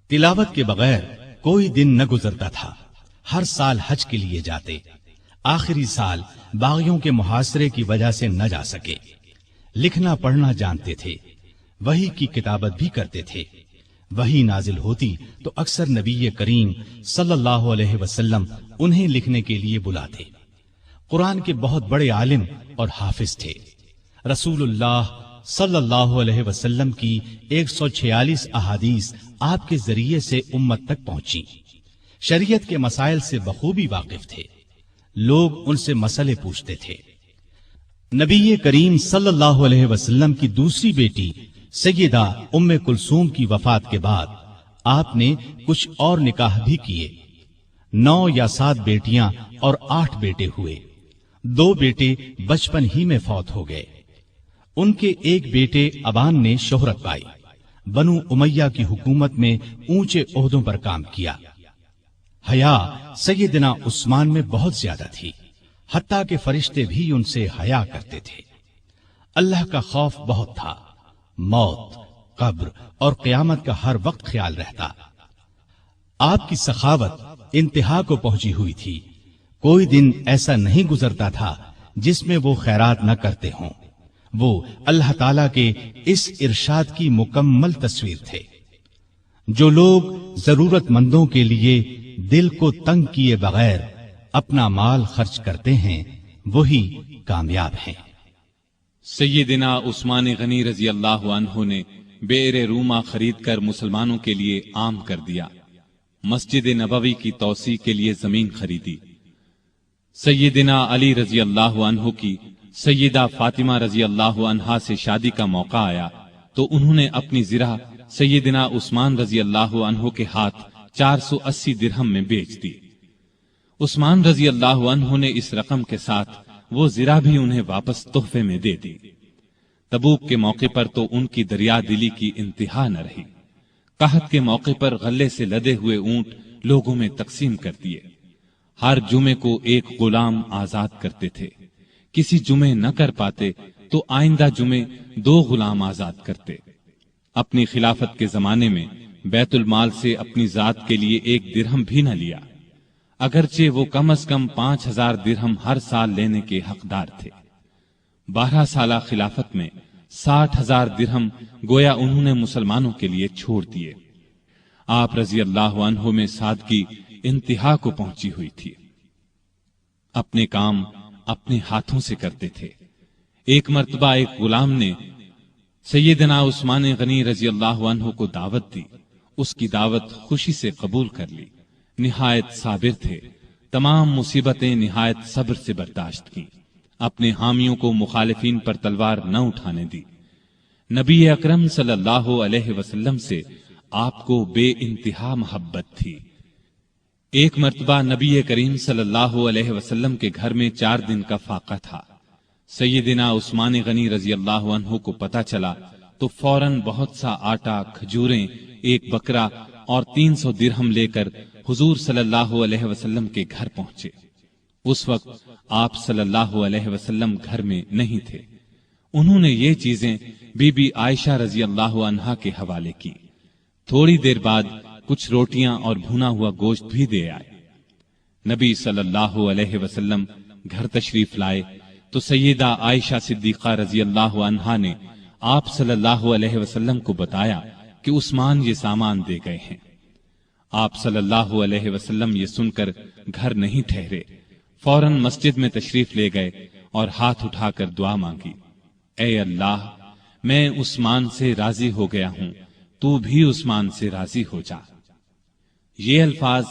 تلاوت کے بغیر کوئی دن نہ گزرتا تھا۔ ہر سال حج کے لیے جاتے، آخری سال باغیوں کے محاصرے کی وجہ سے نہ جا سکے۔ لکھنا پڑھنا جانتے تھے، وحی کی کتابت بھی کرتے تھے۔ وحی نازل ہوتی تو اکثر نبی کریم صلی اللہ علیہ وسلم انہیں لکھنے کے لیے بلاتے۔ قرآن کے بہت بڑے عالم اور حافظ تھے۔ رسول اللہ صلی اللہ علیہ وسلم کی 146 احادیث آپ کے ذریعے سے امت تک پہنچی۔ شریعت کے مسائل سے بخوبی واقف تھے، لوگ ان سے مسئلے پوچھتے تھے۔ نبی کریم صلی اللہ علیہ وسلم کی دوسری بیٹی سیدہ ام کلثوم کی وفات کے بعد آپ نے کچھ اور نکاح بھی کیے۔ 9 یا 7 بیٹیاں اور 8 بیٹے ہوئے۔ 2 بیٹے بچپن ہی میں فوت ہو گئے۔ ان کے ایک بیٹے ابان نے شہرت پائی، بنو امیہ کی حکومت میں اونچے عہدوں پر کام کیا۔ حیا سیدنا عثمان میں بہت زیادہ تھی، حتیٰ کہ فرشتے بھی ان سے حیا کرتے تھے۔ اللہ کا خوف بہت تھا، موت، قبر اور قیامت کا ہر وقت خیال رہتا۔ آپ کی سخاوت انتہا کو پہنچی ہوئی تھی، کوئی دن ایسا نہیں گزرتا تھا جس میں وہ خیرات نہ کرتے ہوں۔ وہ اللہ تعالیٰ کے اس ارشاد کی مکمل تصویر تھے۔ جو لوگ ضرورت مندوں کے لیے دل کو تنگ کیے بغیر اپنا مال خرچ کرتے ہیں وہی کامیاب ہیں۔ سیدنا عثمان غنی رضی اللہ عنہ نے بئر روما خرید کر مسلمانوں کے لیے عام کر دیا۔ مسجد نبوی کی توسیع کے لیے زمین خریدی۔ سیدنا علی رضی اللہ عنہ کی سیدہ فاطمہ رضی اللہ عنہا سے شادی کا موقع آیا تو انہوں نے اپنی زرہ سیدنا عثمان رضی اللہ عنہ کے ہاتھ 480 درہم میں بیچ دی۔ عثمان رضی اللہ عنہ نے اس رقم کے ساتھ وہ زرہ بھی انہیں واپس تحفے میں دے دی۔ تبوک کے موقع پر تو ان کی دریا دلی کی انتہا نہ رہی۔ قحط کے موقع پر غلے سے لدے ہوئے اونٹ لوگوں میں تقسیم کر دیے۔ ہر جمعے کو ایک غلام آزاد کرتے تھے۔ کسی جمعے نہ کر پاتے تو آئندہ جمعے 2 غلام آزاد کرتے۔ اپنی خلافت کے زمانے میں بیت المال سے اپنی ذات کے لیے 1 درہم بھی نہ لیا، اگرچہ وہ کم از کم 5000 درہم ہر سال لینے کے حقدار تھے۔ 12 سالہ خلافت میں 60,000 درہم گویا انہوں نے مسلمانوں کے لیے چھوڑ دیے۔ آپ رضی اللہ عنہ میں سادگی انتہا کو پہنچی ہوئی تھی۔ اپنے کام اپنے ہاتھوں سے کرتے تھے۔ ایک مرتبہ ایک غلام نے سیدنا عثمان غنی رضی اللہ عنہ کو دعوت دی۔ اس کی دعوت خوشی سے قبول کر لی۔ نہایت صابر تھے، تمام مصیبتیں نہایت صبر سے برداشت کی۔ اپنے حامیوں کو مخالفین پر تلوار نہ اٹھانے دی۔ نبی اکرم صلی اللہ علیہ وسلم سے آپ کو بے انتہا محبت تھی۔ ایک مرتبہ نبی کریم صلی اللہ علیہ وسلم کے گھر میں 4 دن کا فاقہ تھا۔ سیدنا عثمان غنی رضی اللہ عنہ کو پتہ چلا تو فوراً بہت سا آٹا، کھجوریں، 1 بکرا اور 300 درہم لے کر حضور صلی اللہ علیہ وسلم کے گھر پہنچے۔ اس وقت آپ صلی اللہ علیہ وسلم گھر میں نہیں تھے۔ انہوں نے یہ چیزیں بی بی عائشہ رضی اللہ عنہا کے حوالے کی۔ تھوڑی دیر بعد کچھ روٹیاں اور بھنا ہوا گوشت بھی دے آئے۔ نبی صلی اللہ علیہ وسلم گھر تشریف لائے تو سیدہ عائشہ صدیقہ رضی اللہ عنہا نے آپ صلی اللہ علیہ وسلم کو بتایا کہ عثمان یہ سامان دے گئے ہیں۔ آپ صلی اللہ علیہ وسلم یہ سن کر گھر نہیں ٹھہرے، فوراً مسجد میں تشریف لے گئے اور ہاتھ اٹھا کر دعا مانگی، اے اللہ، میں عثمان سے راضی ہو گیا ہوں، تو بھی عثمان سے راضی ہو جا۔ یہ الفاظ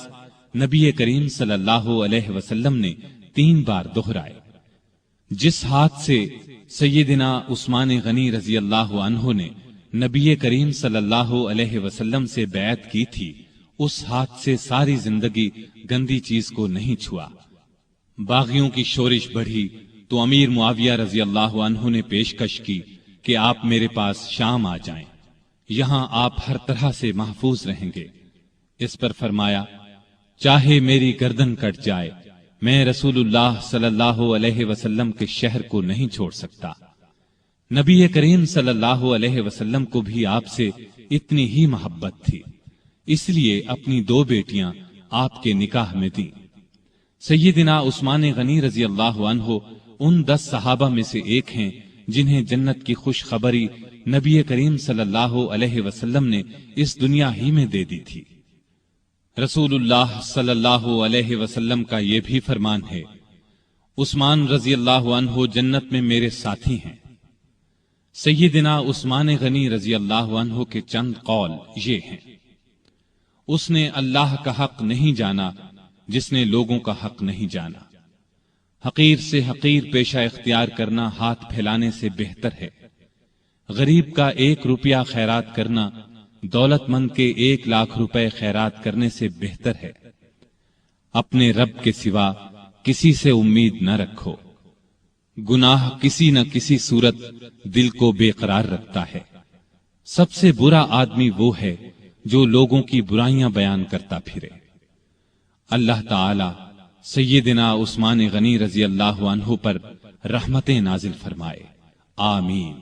نبی کریم صلی اللہ علیہ وسلم نے 3 بار دہرائے۔ جس ہاتھ سے سیدنا عثمان غنی رضی اللہ عنہ نے نبی کریم صلی اللہ علیہ وسلم سے بیعت کی تھی، اس ہاتھ سے ساری زندگی گندی چیز کو نہیں چھوا۔ باغیوں کی شورش بڑھی تو امیر معاویہ رضی اللہ عنہ نے پیشکش کی کہ آپ میرے پاس شام آ جائیں، یہاں آپ ہر طرح سے محفوظ رہیں گے۔ اس پر فرمایا، چاہے میری گردن کٹ جائے، میں رسول اللہ صلی اللہ علیہ وسلم کے شہر کو نہیں چھوڑ سکتا۔ نبی کریم صلی اللہ علیہ وسلم کو بھی آپ سے اتنی ہی محبت تھی۔ اس لیے اپنی 2 بیٹیاں آپ کے نکاح میں دیں۔ سیدنا عثمان غنی رضی اللہ عنہ ان 10 صحابہ میں سے ایک ہیں جنہیں جنت کی خوشخبری نبی کریم صلی اللہ علیہ وسلم نے اس دنیا ہی میں دے دی تھی۔ رسول اللہ صلی اللہ علیہ وسلم کا یہ بھی فرمان ہے، عثمان رضی اللہ عنہ جنت میں میرے ساتھی ہیں۔ سیدنا عثمان غنی رضی اللہ عنہ کے چند قول یہ ہیں، اس نے اللہ کا حق نہیں جانا جس نے لوگوں کا حق نہیں جانا۔ حقیر سے حقیر پیشہ اختیار کرنا ہاتھ پھیلانے سے بہتر ہے۔ غریب کا 1 روپیہ خیرات کرنا دولت مند کے 1 لاکھ روپے خیرات کرنے سے بہتر ہے۔ اپنے رب کے سوا کسی سے امید نہ رکھو۔ گناہ کسی نہ کسی صورت دل کو بے قرار رکھتا ہے۔ سب سے برا آدمی وہ ہے جو لوگوں کی برائیاں بیان کرتا پھرے۔ اللہ تعالی سیدنا عثمان غنی رضی اللہ عنہ پر رحمتیں نازل فرمائے، آمین۔